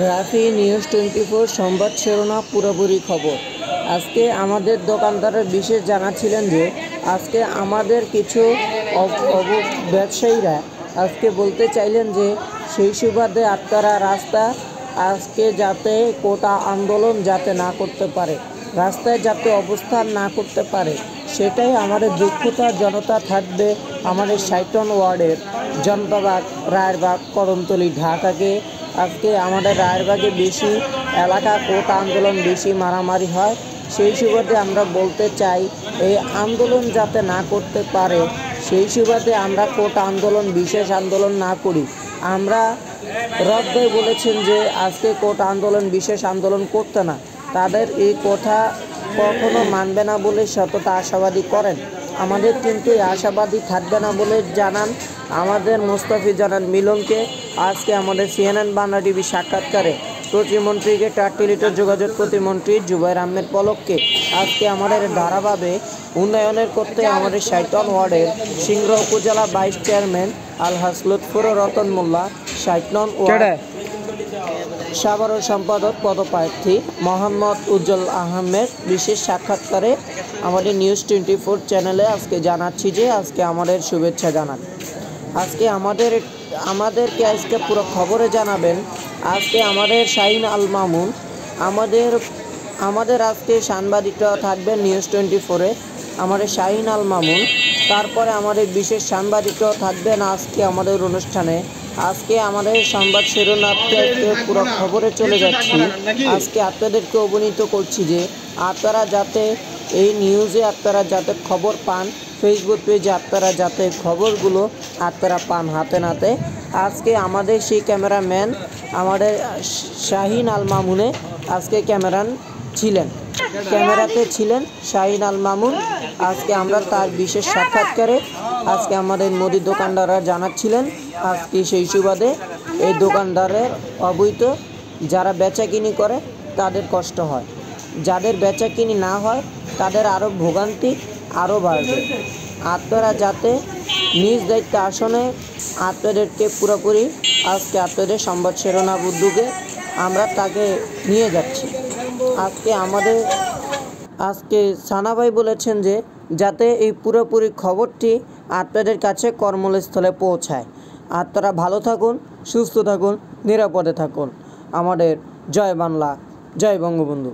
Rafi news 24 সংবাদ শিরোনাম পুরোপুরি খবর। আজকে আমাদের দোকানদারের বিশেষ জানাচ্ছিলেন যে আজকে আমাদের কিছু ব্যবসায়ীরা আজকে বলতে চাইলেন যে সেই সুবাদে আপনারা রাস্তা আজকে যাতে কোটা আন্দোলন যাতে না করতে পারে, রাস্তায় যাতে অবস্থান না করতে পারে, সেটাই আমাদের দুঃখতা জনতা থাকবে। আমাদের 57 ওয়ার্ডের জনতাবাগ, রায়েরবাগ, কদমতলী, ঢাকাকে আজকে আমাদের রায়েরবাগে বেশি এলাকা কোটা আন্দোলন বেশি মারামারি হয়। সেই সুবাদে আমরা বলতে চাই এই আন্দোলন যাতে না করতে পারে, সেই সুবাদে আমরা কোটা আন্দোলন বিশেষ আন্দোলন না করি। আমরা রব্বাই বলেছেন যে আজকে কোটা আন্দোলন বিশেষ আন্দোলন করতে না, তাদের এই কথা কখনো মানবে না বলে সততা আশাবাদী করেন। আমাদের কিন্তু এই আশাবাদী থাকবে না বলে জানান আমাদের মোস্তাফিজুর মিলনকে আজকে আমাদের CNN বাংলা টিভি সাক্ষাৎকারে প্রতিমন্ত্রীকে টাট্টিলিত যোগাযোগ প্রতিমন্ত্রী জুবাইর আহমেদ পলককে আজকে আমাদের ধারাভাবে উন্নয়নের করতে আমাদের 57 ওয়ার্ডের সিংড়া উপজেলা ভাইস চেয়ারম্যান আলহাজ লুৎফর রতন মোল্লা, 57 ওয়ার্ড সাধারণ সম্পাদক পদপ্রার্থী মোহাম্মদ উজ্জ্বল আহমেদ বিশেষ সাক্ষাৎকারে আমাদের নিউজ 24 চ্যানেলে আজকে জানাচ্ছি যে আজকে আমাদের শুভেচ্ছা জানান। আজকে আমাদেরকে আজকে পুরো খবরে জানাবেন আজকে আমাদের শাহিন আল মামুন, আমাদের আজকে সাংবাদিকরা থাকবেন নিউজ 24-এ আমাদের শাহিন আল মামুন। তারপরে আমাদের বিশেষ সাংবাদিকরাও থাকবেন আজকে আমাদের অনুষ্ঠানে। আজকে আমাদের সংবাদ শিরোনামকে পুরো খবরে চলে যাচ্ছি। আজকে আপনাদেরকে অবনীত করছি যে আপনারা যাতে এই নিউজে আপনারা যাতে খবর পান, ফেসবুক পেজে আপনারা যাতে খবরগুলো আপনারা পান হাতে নাতে। আজকে আমাদের সেই ক্যামেরাম্যান আমাদের শাহিন আল মামুনে আজকে ক্যামেরাতে ছিলেন শাহিন আল মামুন। আজকে আমরা তার বিশেষ সাক্ষাৎকারে আজকে আমাদের মুদি দোকানদাররা জানাচ্ছিলেন আজকে সেই সুবাদে এই দোকানদারের অবৈধ যারা বেচাকিনি করে তাদের কষ্ট হয়, যাদের বেচাকিনি না হয় তাদের আরও ভোগান্তি আরও বাড়বে। আপনারা যাতে নিজ দায়িত্ব আসনে আপনাদেরকে পুরোপুরি আজকে আপনাদের সংবাদ শিরোনাম উদ্যোগে আমরা তাকে নিয়ে যাচ্ছি। আজকে সানাভাই বলেছেন যে যাতে এই পুরোপুরি খবরটি আপনাদের কাছে কর্মস্থলে পৌঁছায়। আপনারা ভালো থাকুন, সুস্থ থাকুন, নিরাপদে থাকুন। আমাদের জয় বাংলা, জয় বঙ্গবন্ধু।